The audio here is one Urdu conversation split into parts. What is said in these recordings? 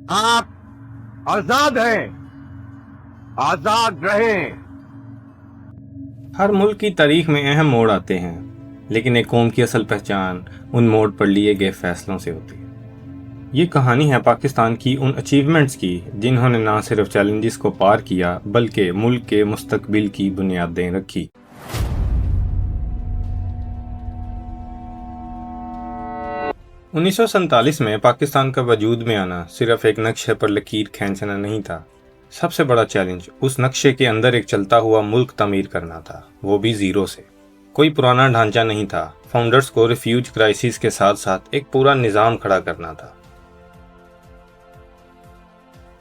آپ آزاد ہیں، آزاد رہیں۔ ہر ملک کی تاریخ میں اہم موڑ آتے ہیں، لیکن ایک قوم کی اصل پہچان ان موڑ پر لیے گئے فیصلوں سے ہوتی ہے۔ یہ کہانی ہے پاکستان کی ان اچیومنٹس کی جنہوں نے نہ صرف چیلنجز کو پار کیا بلکہ ملک کے مستقبل کی بنیادیں رکھی۔ 1947 میں پاکستان کا وجود میں آنا صرف ایک نقشے پر لکیر کھینچنا نہیں تھا۔ سب سے بڑا چیلنج اس نقشے کے اندر ایک چلتا ہوا ملک تعمیر کرنا تھا، وہ بھی زیرو سے۔ کوئی پرانا ڈھانچہ نہیں تھا۔ فاؤنڈرز کو ریفیوج کرائسس کے ساتھ ساتھ ایک پورا نظام کھڑا کرنا تھا۔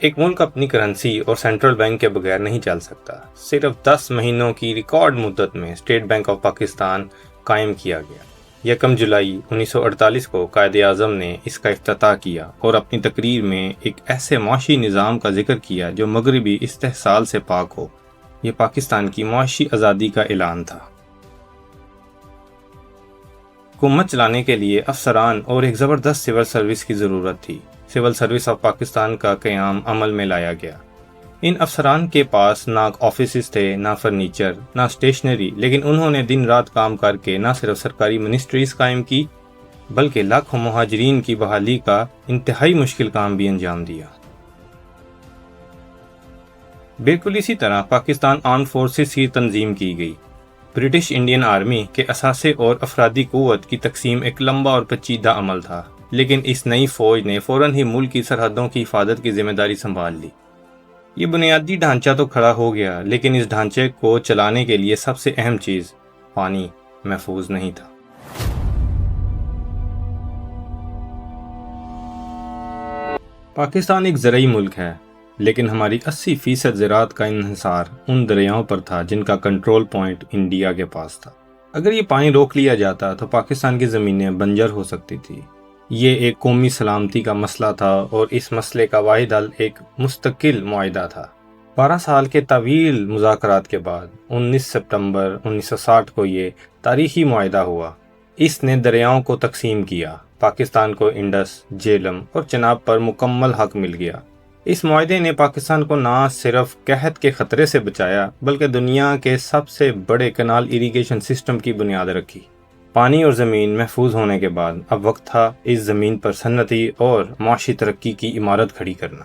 ایک ملک اپنی کرنسی اور سینٹرل بینک کے بغیر نہیں چل سکتا۔ صرف 10 مہینوں کی ریکارڈ مدت میں اسٹیٹ بینک آف پاکستان قائم کیا گیا۔ 1 جولائی 1948 کو قائد اعظم نے اس کا افتتاح کیا اور اپنی تقریر میں ایک ایسے معاشی نظام کا ذکر کیا جو مغربی استحصال سے پاک ہو۔ یہ پاکستان کی معاشی آزادی کا اعلان تھا۔ حکومت چلانے کے لیے افسران اور ایک زبردست سول سروس کی ضرورت تھی۔ سول سروس آف پاکستان کا قیام عمل میں لایا گیا۔ ان افسران کے پاس نہ آفیسز تھے، نہ فرنیچر، نہ اسٹیشنری، لیکن انہوں نے دن رات کام کر کے نہ صرف سرکاری منسٹریز قائم کی بلکہ لاکھوں مہاجرین کی بحالی کا انتہائی مشکل کام بھی انجام دیا۔ بالکل اسی طرح پاکستان آرم فورسز کی تنظیم کی گئی۔ برٹش انڈین آرمی کے اثاثے اور افرادی قوت کی تقسیم ایک لمبا اور پیچیدہ عمل تھا، لیکن اس نئی فوج نے فوراً ہی ملک کی سرحدوں کی حفاظت کی ذمہ داری سنبھال لی۔ یہ بنیادی ڈھانچہ تو کھڑا ہو گیا، لیکن اس ڈھانچے کو چلانے کے لیے سب سے اہم چیز پانی محفوظ نہیں تھا۔ پاکستان ایک زرعی ملک ہے، لیکن ہماری 80% زراعت کا انحصار ان دریاؤں پر تھا جن کا کنٹرول پوائنٹ انڈیا کے پاس تھا۔ اگر یہ پانی روک لیا جاتا تو پاکستان کی زمینیں بنجر ہو سکتی تھی۔ یہ ایک قومی سلامتی کا مسئلہ تھا اور اس مسئلے کا واحد حل ایک مستقل معاہدہ تھا۔ 12 سال کے طویل مذاکرات کے بعد 19 ستمبر 1960 کو یہ تاریخی معاہدہ ہوا۔ اس نے دریاؤں کو تقسیم کیا۔ پاکستان کو انڈس، جہلم اور چناب پر مکمل حق مل گیا۔ اس معاہدے نے پاکستان کو نہ صرف قحط کے خطرے سے بچایا بلکہ دنیا کے سب سے بڑے کنال اریگیشن سسٹم کی بنیاد رکھی۔ پانی اور زمین محفوظ ہونے کے بعد اب وقت تھا اس زمین پر صنعتی اور معاشی ترقی کی عمارت کھڑی کرنا۔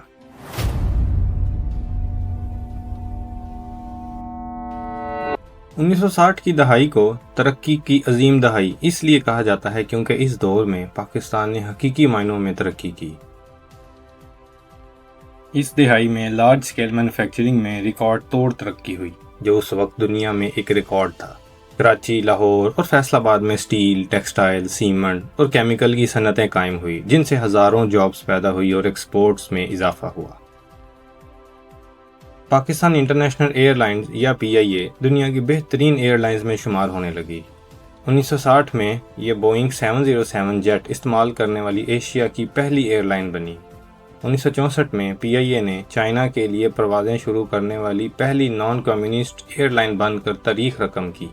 انیس سو 60 کی دہائی کو ترقی کی عظیم دہائی اس لیے کہا جاتا ہے کیونکہ اس دور میں پاکستان نے حقیقی معنوں میں ترقی کی۔ اس دہائی میں لارج سکیل مینوفیکچرنگ میں ریکارڈ توڑ ترقی ہوئی، جو اس وقت دنیا میں ایک ریکارڈ تھا۔ کراچی، لاہور اور فیصل آباد میں سٹیل، ٹیکسٹائل، سیمنٹ اور کیمیکل کی صنعتیں قائم ہوئی، جن سے ہزاروں جابز پیدا ہوئی اور ایکسپورٹس میں اضافہ ہوا۔ پاکستان انٹرنیشنل ایئر لائنز یا PIA دنیا کی بہترین ایئر لائنز میں شمار ہونے لگی۔ 1960 میں یہ بوئنگ 707 جیٹ استعمال کرنے والی ایشیا کی پہلی ایئر لائن بنی۔ 1964 میں PIA نے چائنا کے لیے پروازیں شروع کرنے والی پہلی نان کمیونسٹ ایئر لائن بن کر تاریخ رقم کی۔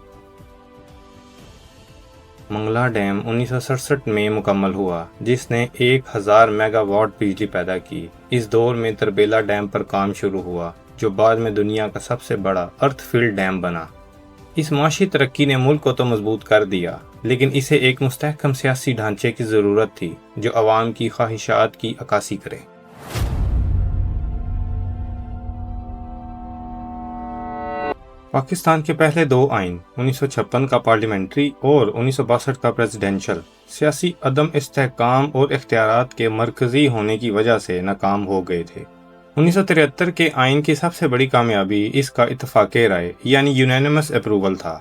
منگلا ڈیم 1967 میں مکمل ہوا، جس نے 1000 میگا واٹ بجلی پیدا کی۔ اس دور میں تربیلا ڈیم پر کام شروع ہوا، جو بعد میں دنیا کا سب سے بڑا ارتھ فلڈ ڈیم بنا۔ اس معاشی ترقی نے ملک کو تو مضبوط کر دیا، لیکن اسے ایک مستحکم سیاسی ڈھانچے کی ضرورت تھی جو عوام کی خواہشات کی عکاسی کرے۔ پاکستان کے پہلے 2 آئین، 1956 کا پارلیمنٹری اور 1962 کا پریزیڈنشل، سیاسی عدم استحکام اور اختیارات کے مرکزی ہونے کی وجہ سے ناکام ہو گئے تھے۔ 1973 کے آئین کی سب سے بڑی کامیابی اس کا اتفاق رائے یعنی یونینیمس اپروول تھا۔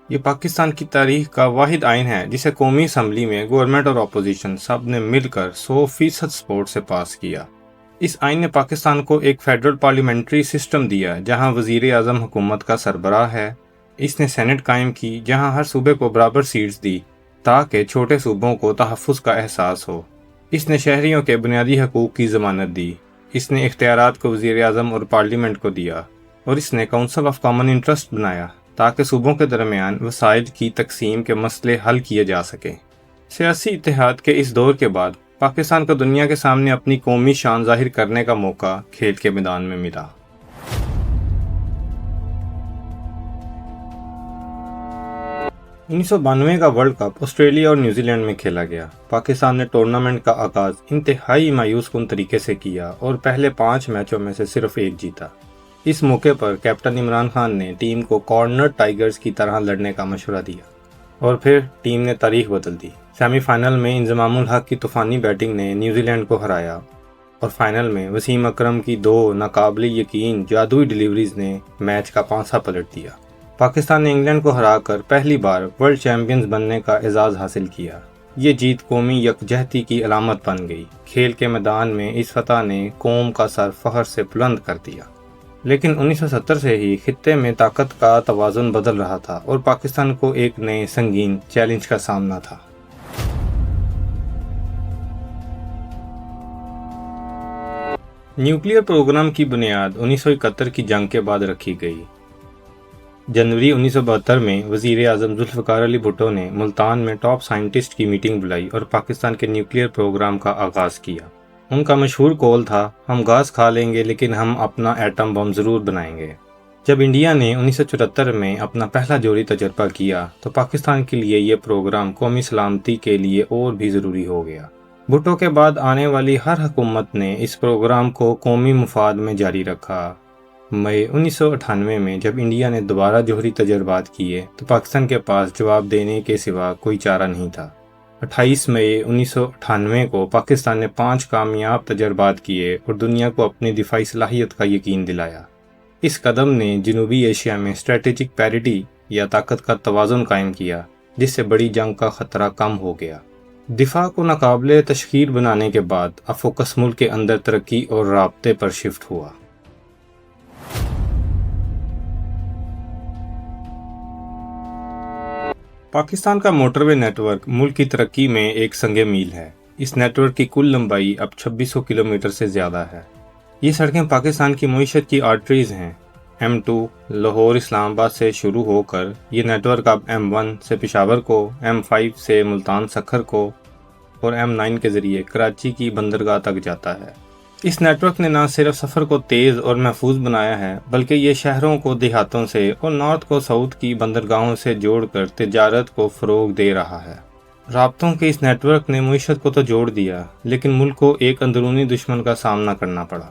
یہ پاکستان کی تاریخ کا واحد آئین ہے جسے قومی اسمبلی میں گورنمنٹ اور اپوزیشن سب نے مل کر 100% سپورٹ سے پاس کیا۔ اس آئین نے پاکستان کو ایک فیڈرل پارلیمنٹری سسٹم دیا جہاں وزیر اعظم حکومت کا سربراہ ہے۔ اس نے سینٹ قائم کی جہاں ہر صوبے کو برابر سیٹس دی تاکہ چھوٹے صوبوں کو تحفظ کا احساس ہو۔ اس نے شہریوں کے بنیادی حقوق کی ضمانت دی۔ اس نے اختیارات کو وزیر اعظم اور پارلیمنٹ کو دیا، اور اس نے کونسل آف کامن انٹرسٹ بنایا تاکہ صوبوں کے درمیان وسائل کی تقسیم کے مسئلے حل کیے جا سکیں۔ سیاسی اتحاد کے اس دور کے بعد پاکستان کو دنیا کے سامنے اپنی قومی شان ظاہر کرنے کا موقع کھیل کے میدان میں ملا۔ 1992 کا ورلڈ کپ آسٹریلیا اور نیوزی لینڈ میں کھیلا گیا۔ پاکستان نے ٹورنامنٹ کا آغاز انتہائی مایوس کن طریقے سے کیا اور پہلے 5 میچوں میں سے صرف 1 جیتا۔ اس موقع پر کیپٹن عمران خان نے ٹیم کو کارنر ٹائیگرز کی طرح لڑنے کا مشورہ دیا اور پھر ٹیم نے تاریخ بدل دی۔ سیمی فائنل میں انضمام الحق کی طوفانی بیٹنگ نے نیوزی لینڈ کو ہرایا اور فائنل میں وسیم اکرم کی 2 ناقابل یقین جادوئی ڈیلیوریز نے میچ کا پانسا پلٹ دیا۔ پاکستان نے انگلینڈ کو ہرا کر پہلی بار ورلڈ چیمپئنز بننے کا اعزاز حاصل کیا۔ یہ جیت قومی یکجہتی کی علامت بن گئی۔ کھیل کے میدان میں اس فتح نے قوم کا سر فخر سے بلند کر دیا۔ لیکن 1970 سے ہی خطے میں طاقت کا توازن بدل رہا تھا اور پاکستان کو ایک نئے سنگین چیلنج کا سامنا تھا۔ نیوکلیئر پروگرام کی بنیاد 1971 کی جنگ کے بعد رکھی گئی۔ جنوری 1972 میں وزیر اعظم ذوالفقار علی بھٹو نے ملتان میں ٹاپ سائنٹسٹ کی میٹنگ بلائی اور پاکستان کے نیوکلیئر پروگرام کا آغاز کیا۔ ان کا مشہور قول تھا، ہم گھاس کھا لیں گے لیکن ہم اپنا ایٹم بم ضرور بنائیں گے۔ جب انڈیا نے 1974 میں اپنا پہلا جوہری تجربہ کیا تو پاکستان کے لیے یہ پروگرام قومی سلامتی کے لیے اور بھی ضروری ہو گیا۔ بھٹو کے بعد آنے والی ہر حکومت نے اس پروگرام کو قومی مفاد میں جاری رکھا۔ مئی 1998 میں جب انڈیا نے دوبارہ جوہری تجربات کیے تو پاکستان کے پاس جواب دینے کے سوا کوئی چارہ نہیں تھا۔ 28 مئی 1998 کو پاکستان نے 5 کامیاب تجربات کیے اور دنیا کو اپنی دفاعی صلاحیت کا یقین دلایا۔ اس قدم نے جنوبی ایشیا میں اسٹریٹجک پیریٹی یا طاقت کا توازن قائم کیا، جس سے بڑی جنگ کا خطرہ کم ہو گیا۔ دفاع کو ناقابل تشخیر بنانے کے بعد اب فوکس ملک کے اندر ترقی اور رابطے پر شفٹ ہوا۔ پاکستان کا موٹر وے نیٹ ورک ملک کی ترقی میں ایک سنگ میل ہے۔ اس نیٹ ورک کی کل لمبائی اب 2600 کلومیٹر سے زیادہ ہے۔ یہ سڑکیں پاکستان کی معیشت کی آرٹریز ہیں۔ M2 لاہور اسلام آباد سے شروع ہو کر یہ نیٹ ورک اب M1 سے پشاور کو، M5 سے ملتان سکھر کو اور M9 کے ذریعے کراچی کی بندرگاہ تک جاتا ہے۔ اس نیٹ ورک نے نہ صرف سفر کو تیز اور محفوظ بنایا ہے بلکہ یہ شہروں کو دیہاتوں سے اور نارتھ کو ساؤتھ کی بندرگاہوں سے جوڑ کر تجارت کو فروغ دے رہا ہے۔ رابطوں کے اس نیٹ ورک نے معیشت کو تو جوڑ دیا لیکن ملک کو ایک اندرونی دشمن کا سامنا کرنا پڑا۔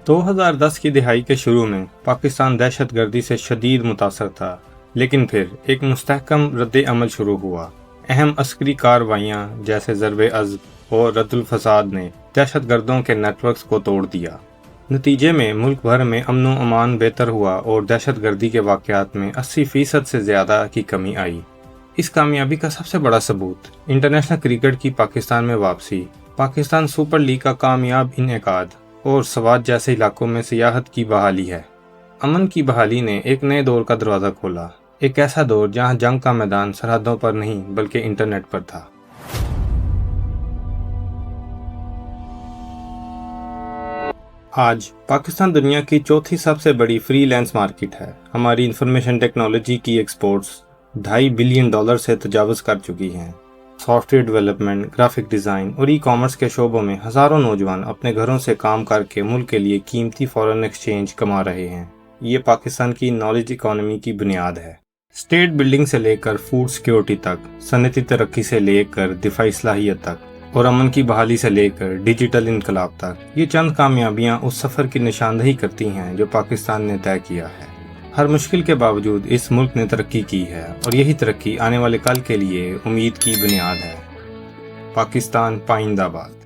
2010 کی دہائی کے شروع میں پاکستان دہشت گردی سے شدید متاثر تھا، لیکن پھر ایک مستحکم رد عمل شروع ہوا۔ اہم عسکری کارروائیاں جیسے ضرب عضب اور رد الفساد نے دہشت گردوں کے نیٹ ورکس کو توڑ دیا۔ نتیجے میں ملک بھر میں امن و امان بہتر ہوا اور دہشت گردی کے واقعات میں 80% سے زیادہ کی کمی آئی۔ اس کامیابی کا سب سے بڑا ثبوت انٹرنیشنل کرکٹ کی پاکستان میں واپسی، پاکستان سپر لیگ کا کامیاب انعقاد اور سوات جیسے علاقوں میں سیاحت کی بحالی ہے۔ امن کی بحالی نے ایک نئے دور کا دروازہ کھولا، ایک ایسا دور جہاں جنگ کا میدان سرحدوں پر نہیں بلکہ انٹرنیٹ پر تھا۔ آج پاکستان دنیا کی چوتھی سب سے بڑی فری لینس مارکیٹ ہے۔ ہماری انفارمیشن ٹیکنالوجی کی ایکسپورٹس $2.5 بلین سے تجاوز کر چکی ہیں۔ Soft where development, graphic design اور ای کامرس کے شعبوں میں ہزاروں نوجوان اپنے گھروں سے کام کر کے ملک کے لیے قیمتی فارن ایکسچینج کما رہے ہیں۔ یہ پاکستان کی نالج اکانومی کی بنیاد ہے۔ اسٹیٹ بلڈنگ سے لے کر فوڈ سیکیورٹی تک، صنعتی ترقی سے لے کر دفاعی صلاحیت تک اور امن کی بحالی سے لے کر ڈیجیٹل انقلاب تک، یہ چند کامیابیاں اس سفر کی نشاندہی کرتی ہیں جو پاکستان نے طے کیا ہے۔ ہر مشکل کے باوجود اس ملک نے ترقی کی ہے اور یہی ترقی آنے والے کل کے لیے امید کی بنیاد ہے۔ پاکستان پائندہ باد۔